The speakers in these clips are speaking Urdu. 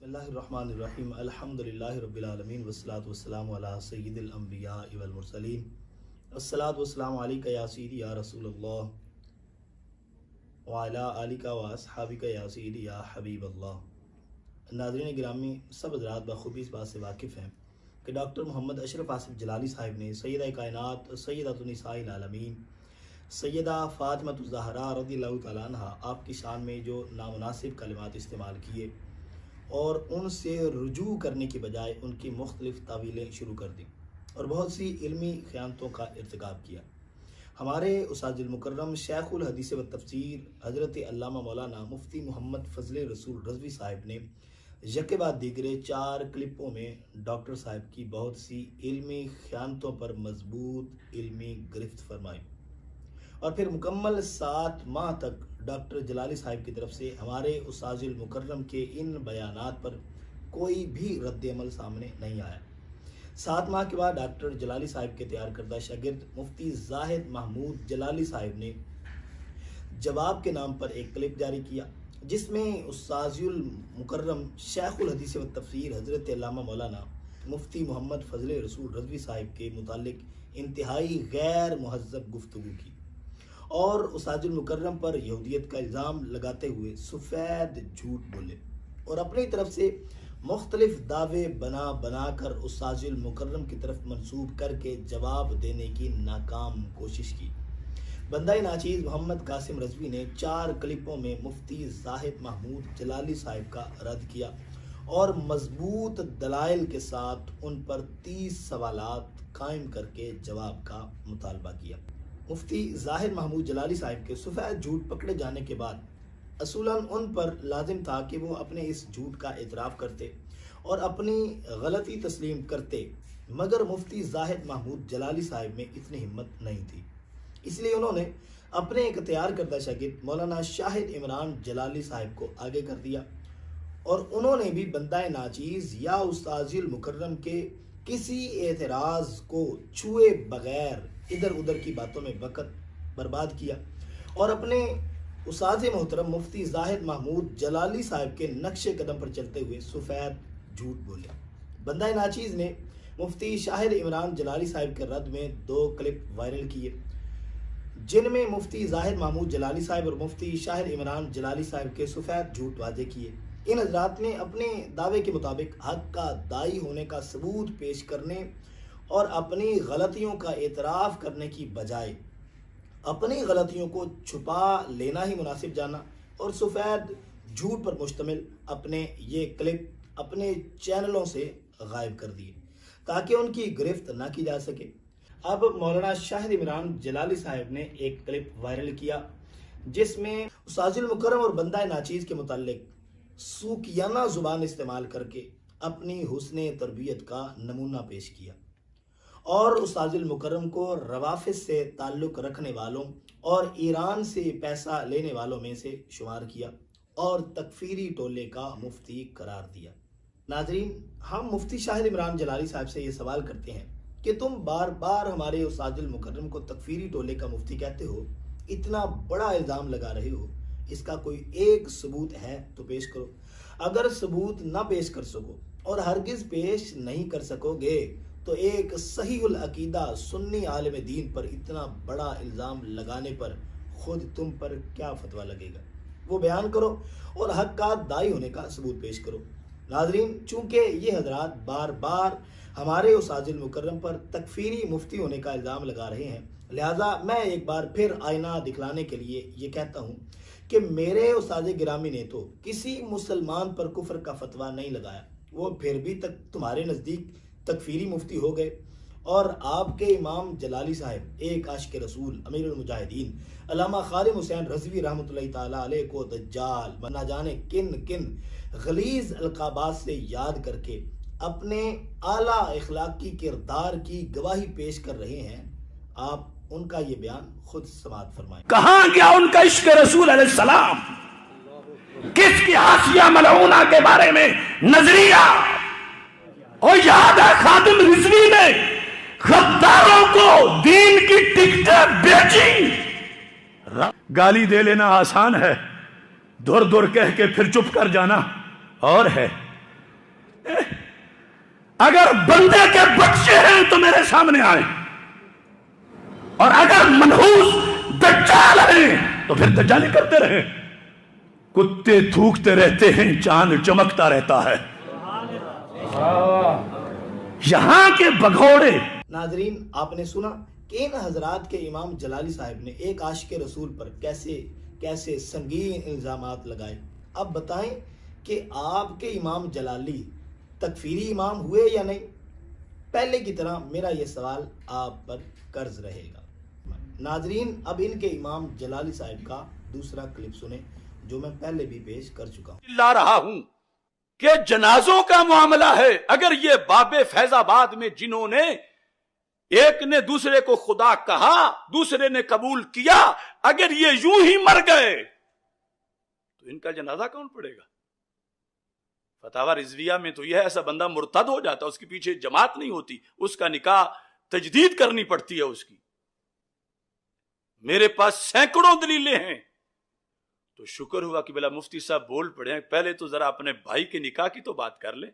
بسم اللہ الرحمن الرحیم الحمدللہ رب العالمین والصلاة والسلام علی سید الانبیاء والمرسلین الصلاة والسلام علیکہ یا سیدی یا رسول اللہ وعلی آلکہ و اصحابکہ یا سیدی یا حبیب اللہ۔ ناظرین گرامی، سب حضرات بخوبی اس بات سے واقف ہیں کہ ڈاکٹر محمد اشرف آصف جلالی صاحب نے سیدہ کائنات سیدۃ النساء العالمین سیدہ فاطمہ الزہراء رضی اللہ تعالیٰ عنہ آپ کی شان میں جو نامناسب کلمات استعمال کیے اور ان سے رجوع کرنے کی بجائے ان کی مختلف تعویلیں شروع کر دیں اور بہت سی علمی خیانتوں کا ارتکاب کیا۔ ہمارے استاد المکرم شیخ الحدیث و تفسیر حضرت علامہ مولانا مفتی محمد فضل رسول رضوی صاحب نے یکے بعد دیگرے 4 کلپوں میں ڈاکٹر صاحب کی بہت سی علمی خیانتوں پر مضبوط علمی گرفت فرمائی، اور پھر مکمل 7 ماہ تک ڈاکٹر جلالی صاحب کی طرف سے ہمارے استاد المکرم کے ان بیانات پر کوئی بھی رد عمل سامنے نہیں آیا۔ 7 ماہ کے بعد ڈاکٹر جلالی صاحب کے تیار کردہ شاگرد مفتی زاہد محمود جلالی صاحب نے جواب کے نام پر ایک کلپ جاری کیا، جس میں استاد المکرم شیخ الحدیث و تفسیر حضرت علامہ مولانا مفتی محمد فضل رسول رضوی صاحب کے متعلق انتہائی غیر مہذب گفتگو کی اور استاد المکرم پر یہودیت کا الزام لگاتے ہوئے سفید جھوٹ بولے اور اپنی طرف سے مختلف دعوے بنا کر استاد المکرم کی طرف منسوب کر کے جواب دینے کی ناکام کوشش کی۔ بندہ ناچیز محمد قاسم رضوی نے 4 کلپوں میں مفتی زاہد محمود جلالی صاحب کا رد کیا اور مضبوط دلائل کے ساتھ ان پر 30 سوالات قائم کر کے جواب کا مطالبہ کیا۔ مفتی زاہد محمود جلالی صاحب کے سفید جھوٹ پکڑے جانے کے بعد اصولاً ان پر لازم تھا کہ وہ اپنے اس جھوٹ کا اعتراف کرتے اور اپنی غلطی تسلیم کرتے، مگر مفتی زاہد محمود جلالی صاحب میں اتنی ہمت نہیں تھی۔ اس لیے انہوں نے اپنے ایک تیار کردہ شاگرد مولانا شاہد عمران جلالی صاحب کو آگے کر دیا اور انہوں نے بھی بندہ ناچیز یا استاد المکرم کے کسی اعتراض کو چھوئے بغیر ادھر ادھر کی باتوں میں وقت برباد کیا اور اپنے استاد محترم مفتی زاہد محمود جلالی صاحب کے نقش قدم پر چلتے ہوئے سفید جھوٹ بولے۔ بندہ ناچیز نے مفتی شاہد عمران جلالی صاحب کے رد میں 2 کلپ وائرل کیے، جن میں مفتی زاہد محمود جلالی صاحب اور مفتی شاہد عمران جلالی صاحب کے سفید جھوٹ واضح کیے۔ ان حضرات نے اپنے دعوے کے مطابق حق کا داعی ہونے کا ثبوت پیش کرنے اور اپنی غلطیوں کا اعتراف کرنے کی بجائے اپنی غلطیوں کو چھپا لینا ہی مناسب جانا اور سفید جھوٹ پر مشتمل اپنے یہ کلپ اپنے چینلوں سے غائب کر دیے تاکہ ان کی گرفت نہ کی جا سکے۔ اب مولانا شاہد عمران جلالی صاحب نے ایک کلپ وائرل کیا جس میں استاد المکرم اور بندہ ناچیز کے متعلق سوکیانہ زبان استعمال کر کے اپنی حسن تربیت کا نمونہ پیش کیا اور استاد المکرم کو روافض سے تعلق رکھنے والوں اور ایران سے پیسہ لینے والوں میں سے شمار کیا اور تکفیری ٹولے کا مفتی قرار دیا۔ ناظرین، ہم مفتی شاہد عمران جلالی صاحب سے یہ سوال کرتے ہیں کہ تم بار بار ہمارے استاد المکرم کو تکفیری ٹولے کا مفتی کہتے ہو، اتنا بڑا الزام لگا رہے ہو، اس کا کوئی ایک ثبوت ہے تو پیش کرو۔ اگر ثبوت نہ پیش کر سکو اور ہرگز پیش نہیں کر سکو گے تو ایک صحیح العقیدہ سنی عالم دین پر اتنا بڑا الزام لگانے پر خود تم پر کیا فتویٰ لگے گا؟ وہ بیان کرو اور حق کا داعی ہونے کا ثبوت پیش کرو۔ ناظرین، چونکہ یہ حضرات بار بار ہمارے استاد المکرم پر تکفیری مفتی ہونے کا الزام لگا رہے ہیں، لہٰذا میں ایک بار پھر آئینہ دکھلانے کے لیے یہ کہتا ہوں کہ میرے استاد گرامی نے تو کسی مسلمان پر کفر کا فتویٰ نہیں لگایا، وہ پھر بھی تمہارے نزدیک تکفیری مفتی ہو گئے، اور آپ کے امام جلالی صاحب ایک عاشق رسول امیر المجاہدین علامہ خادم حسین رضوی رحمۃ اللہ تعالیٰ علیہ کو دجال نہ جانے کن کن غلیظ القابات سے یاد کر کے اپنے اعلیٰ اخلاقی کردار کی گواہی پیش کر رہے ہیں۔ آپ ان کا یہ بیان خود سماعت فرمائیں۔ کہاں گیا ان کا عشق رسول علیہ السلام؟ کس کی حاشیہ ملعونہ کے بارے میں نظریہ؟ اور یاد ہے خادم رضوی نے غداروں کو دین کی ٹکٹیں بیچی۔ گالی دے لینا آسان ہے، دور دور کہہ کے پھر چپ کر جانا اور ہے۔ اگر بندے کے بچے ہیں تو میرے سامنے آئیں، اور اگر منحوس دجال ہیں تو پھر دجالی کرتے رہیں۔ کتے تھوکتے رہتے ہیں، چاند چمکتا رہتا ہے۔ یہاں کے بگھوڑے۔ ناظرین، آپ نے سنا کہ ان حضرات کے امام جلالی صاحب نے ایک عاشق رسول پر کیسے سنگین الزامات لگائے۔ اب بتائیں کہ آپ کے امام جلالی تکفیری امام ہوئے یا نہیں؟ پہلے کی طرح میرا یہ سوال آپ پر قرض رہے گا۔ ناظرین، اب ان کے امام جلالی صاحب کا دوسرا کلپ سنیں جو میں پہلے بھی پیش کر چکا ہوں۔ لا رہا ہوں کہ جنازوں کا معاملہ ہے۔ اگر یہ باب فیض آباد میں جنہوں نے ایک نے دوسرے کو خدا کہا، دوسرے نے قبول کیا، اگر یہ یوں ہی مر گئے تو ان کا جنازہ کون پڑے گا؟ فتاوی رضویہ میں تو یہ ہے، ایسا بندہ مرتد ہو جاتا، اس کے پیچھے جماعت نہیں ہوتی، اس کا نکاح تجدید کرنی پڑتی ہے اس کی۔ میرے پاس سینکڑوں دلیلیں ہیں، تو شکر ہوا کہ بلا مفتی صاحب بول پڑے ہیں۔ پہلے تو ذرا اپنے بھائی کے نکاح کی تو بات کر لیں،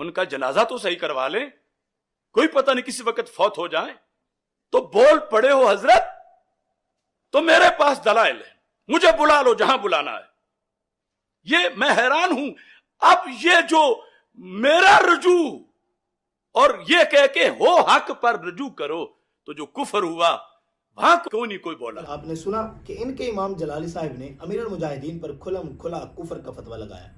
ان کا جنازہ تو صحیح کروا لیں، کوئی پتہ نہیں کسی وقت فوت ہو جائیں تو بول پڑے ہو حضرت، تو میرے پاس دلائل ہیں، مجھے بلا لو جہاں بلانا ہے۔ یہ میں حیران ہوں، اب یہ جو میرا رجوع اور یہ کہہ کے ہو حق پر رجوع کرو، تو جو کفر ہوا وہاں کیوں نہیں کوئی بولا؟ آپ نے سنا کہ ان کے امام جلالی صاحب نے امیر المجاہدین پر کھلا کفر کا فتویٰ لگایا۔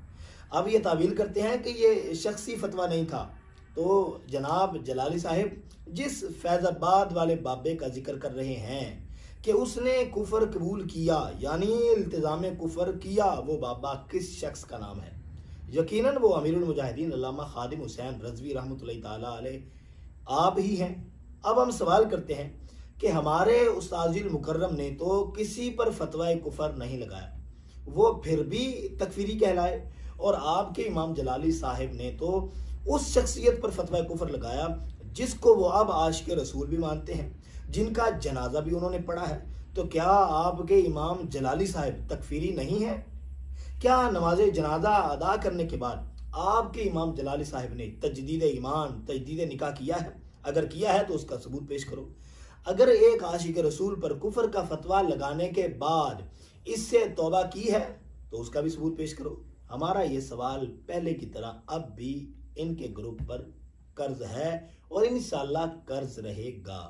اب یہ تعویل کرتے ہیں کہ یہ شخصی فتویٰ نہیں تھا، تو جناب جلالی صاحب جس فیض آباد والے بابے کا ذکر کر رہے ہیں کہ اس نے کفر قبول کیا، یعنی التزام کفر کیا، وہ بابا کس شخص کا نام ہے؟ یقیناً وہ امیر المجاہدین علامہ خادم حسین رضوی رحمۃ اللہ تعالیٰ علیہ آپ ہی ہیں۔ اب ہم سوال کرتے ہیں کہ ہمارے استاذ المکرم نے تو کسی پر فتویٰ کفر نہیں لگایا، وہ پھر بھی تکفیری کہلائے، اور آپ کے امام جلالی صاحب نے تو اس شخصیت پر فتویٰ کفر لگایا جس کو وہ اب عاشق رسول بھی مانتے ہیں، جن کا جنازہ بھی انہوں نے پڑھا ہے۔ تو کیا آپ کے امام جلالی صاحب تکفیری نہیں ہیں؟ کیا نماز جنازہ ادا کرنے کے بعد آپ کے امام جلالی صاحب نے تجدید ایمان، تجدید نکاح کیا ہے؟ اگر کیا ہے تو اس کا ثبوت پیش کرو۔ اگر ایک عاشق رسول پر کفر کا فتویٰ لگانے کے بعد اس سے توبہ کی ہے تو اس کا بھی ثبوت پیش کرو۔ ہمارا یہ سوال پہلے کی طرح اب بھی ان کے گروپ پر قرض ہے اور انشاءاللہ قرض رہے گا۔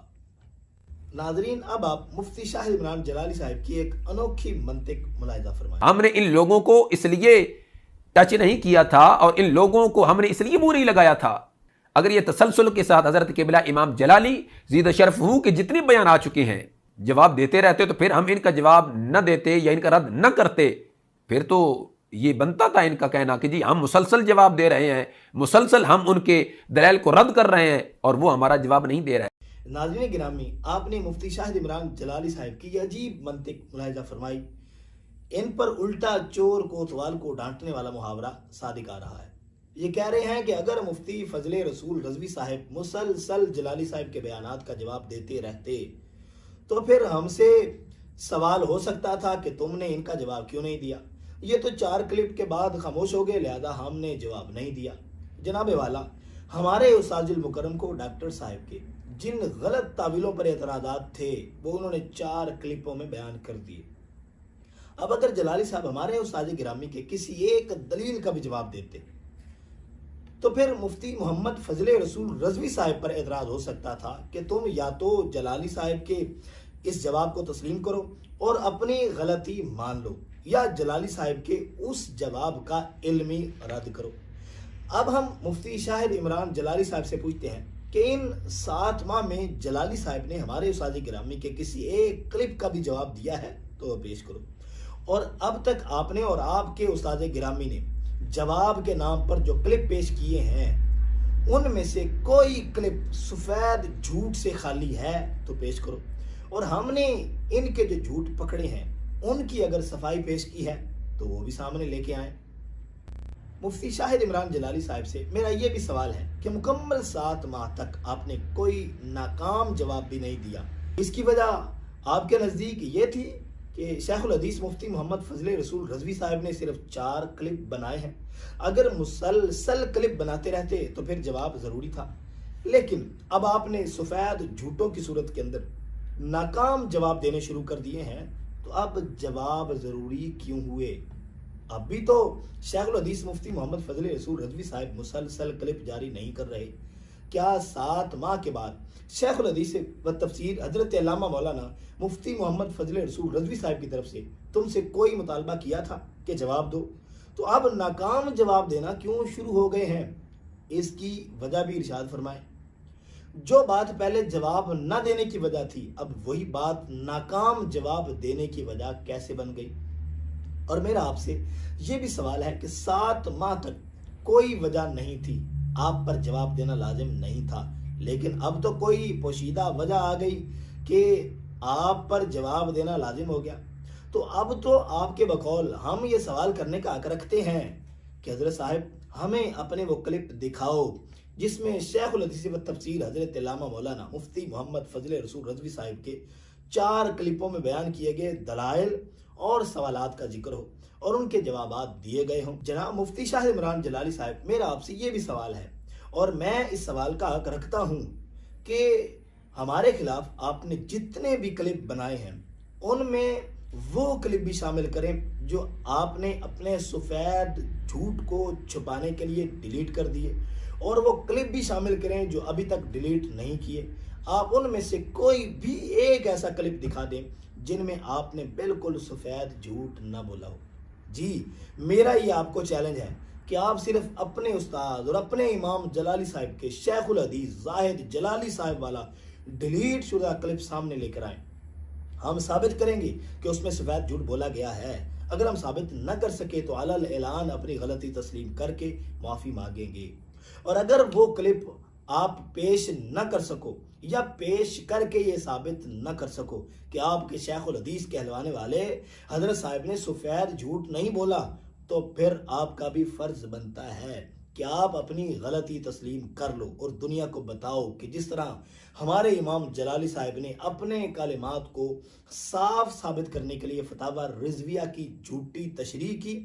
ناظرین، اب آپ مفتی شاہد عمران جلالی صاحب کی ایک انوکھی منطق ملاحظہ فرمائیں۔ ہم نے ان لوگوں کو اس لیے ٹچ نہیں کیا تھا اور ان لوگوں کو ہم نے اس لیے منہ نہیں لگایا تھا۔ اگر یہ تسلسل کے ساتھ حضرت قبلہ امام جلالی زیدہ شرف ہو کے جتنے بیان آ چکے ہیں جواب دیتے رہتے، تو پھر ہم ان کا جواب نہ دیتے یا ان کا رد نہ کرتے، پھر تو یہ بنتا تھا ان کا کہنا کہ جی ہم مسلسل جواب دے رہے ہیں، مسلسل ہم ان کے دلائل کو رد کر رہے ہیں اور وہ ہمارا جواب نہیں دے رہے۔ ناظرین گرامی، آپ نے مفتی شاہد عمران جلالی صاحب کی یہ عجیب منطق ملاحظہ فرمائی۔ ان پر الٹا چور کوتوال کو ڈانٹنے والا محاورہ صادق آ رہا ہے۔ یہ کہہ رہے ہیں کہ اگر مفتی فضل رسول رضوی صاحب مسلسل جلالی صاحب کے بیانات کا جواب دیتے رہتے تو پھر ہم سے سوال ہو سکتا تھا کہ تم نے ان کا جواب کیوں نہیں دیا؟ یہ تو 4 کلپ کے بعد خاموش ہو گئے، لہذا ہم نے جواب نہیں دیا۔ جناب والا، ہمارے استاذ المکرم کو ڈاکٹر صاحب کے جن غلط تعویلوں پر اعتراضات تھے وہ انہوں نے 4 کلپوں میں بیان کر دیے۔ اب اگر جلالی صاحب ہمارے استاذ گرامی کے کسی ایک دلیل کا بھی جواب دیتے تو پھر مفتی محمد فضل رسول رضوی صاحب پر اعتراض ہو سکتا تھا کہ تم یا تو جلالی صاحب کے اس جواب کو تسلیم کرو اور اپنی غلطی مان لو، یا جلالی صاحب کے اس جواب کا علمی رد کرو۔ اب ہم مفتی شاہد عمران جلالی صاحب سے پوچھتے ہیں کہ ان 7 ماہ میں جلالی صاحب نے ہمارے استاذ گرامی کے کسی ایک کلپ کا بھی جواب دیا ہے تو وہ پیش کرو، اور اب تک آپ نے اور آپ کے استاذ گرامی نے جواب کے نام پر جو کلپ پیش کیے ہیں ان میں سے کوئی کلپ سفید جھوٹ سے خالی ہے تو پیش کرو، اور ہم نے ان کے جو جھوٹ پکڑے ہیں ان کی اگر صفائی پیش کی ہے تو وہ بھی سامنے لے کے آئیں۔ مفتی شاہد عمران جلالی صاحب سے میرا یہ بھی سوال ہے کہ مکمل 7 ماہ تک آپ نے کوئی ناکام جواب بھی نہیں دیا، اس کی وجہ آپ کے نزدیک یہ تھی کہ شیخ الحدیث مفتی محمد فضل رسول رضوی صاحب نے صرف 4 کلپ بنائے ہیں. اگر مسلسل کلپ بناتے رہتے تو پھر جواب ضروری تھا، لیکن اب آپ نے سفید جھوٹوں کی صورت کے اندر ناکام جواب دینے شروع کر دیے ہیں، تو اب جواب ضروری کیوں ہوئے؟ اب بھی تو شیخ الحدیث مفتی محمد فضل رسول رضوی صاحب مسلسل کلپ جاری نہیں کر رہے. کیا 7 ماہ کے بعد شیخ الحدیث و تفسیر حضرت علامہ مولانا مفتی محمد فضل رسول رضوی صاحب کی طرف سے تم سے کوئی مطالبہ کیا تھا کہ جواب دو؟ تو اب ناکام جواب دینا کیوں شروع ہو گئے ہیں؟ اس کی وجہ بھی ارشاد فرمائیں. جو بات پہلے جواب نہ دینے کی وجہ تھی، اب وہی بات ناکام جواب دینے کی وجہ کیسے بن گئی؟ اور میرا آپ سے یہ بھی سوال ہے کہ 7 ماہ تک کوئی وجہ نہیں تھی، آپ پر جواب دینا لازم نہیں تھا، لیکن اب تو کوئی پوشیدہ وجہ آ گئی کہ آپ پر جواب دینا لازم ہو گیا. تو اب تو آپ کے بقول ہم یہ سوال کرنے کا حق رکھتے ہیں کہ حضرت صاحب ہمیں اپنے وہ کلپ دکھاؤ جس میں شیخ الحدیث و تفسیر حضرت علامہ مولانا مفتی محمد فضل رسول رضوی صاحب کے 4 کلپوں میں بیان کیے گئے دلائل اور سوالات کا ذکر ہو اور ان کے جوابات دیے گئے ہوں. جناب مفتی شاہ عمران جلالی صاحب، میرا آپ سے یہ بھی سوال ہے اور میں اس سوال کا حق رکھتا ہوں کہ ہمارے خلاف آپ نے جتنے بھی کلپ بنائے ہیں ان میں وہ کلپ بھی شامل کریں جو آپ نے اپنے سفید جھوٹ کو چھپانے کے لیے ڈیلیٹ کر دیے، اور وہ کلپ بھی شامل کریں جو ابھی تک ڈیلیٹ نہیں کیے. آپ ان میں سے کوئی بھی ایک ایسا کلپ دکھا دیں جن میں آپ نے بالکل سفید جھوٹ نہ بولا ہو. جی میرا یہ آپ کو چیلنج ہے کہ آپ صرف اپنے استاد اور اپنے امام جلالی صاحب کے شیخ الحدیث زاہد جلالی صاحب والا ڈیلیٹ شدہ کلپ سامنے لے کر آئیں. ہم ثابت کریں گے کہ اس میں سفید جھوٹ بولا گیا ہے. اگر ہم ثابت نہ کر سکے تو علل اعلان اپنی غلطی تسلیم کر کے معافی مانگیں گے. اور اگر وہ کلپ آپ پیش نہ کر سکو یا پیش کر کے یہ ثابت نہ کر سکو کہ آپ کے شیخ الحدیث کہلوانے والے حضرت صاحب نے سفید جھوٹ نہیں بولا، تو پھر آپ کا بھی فرض بنتا ہے کہ آپ اپنی غلطی تسلیم کر لو اور دنیا کو بتاؤ کہ جس طرح ہمارے امام جلالی صاحب نے اپنے کلمات کو صاف ثابت کرنے کے لیے فتاوی رضویہ کی جھوٹی تشریح کی،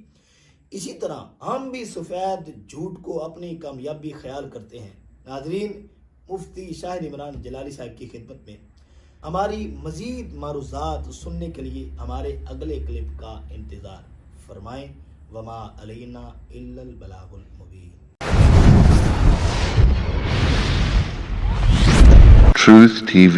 اسی طرح ہم بھی سفید جھوٹ کو اپنی کامیابی خیال کرتے ہیں. ناظرین، مفتی شاہ عمران جلالی صاحب کی خدمت میں ہماری مزید معروضات سننے کے لیے ہمارے اگلے کلپ کا انتظار فرمائیں. وما علینا الا البلاغ المبین. Truth TV.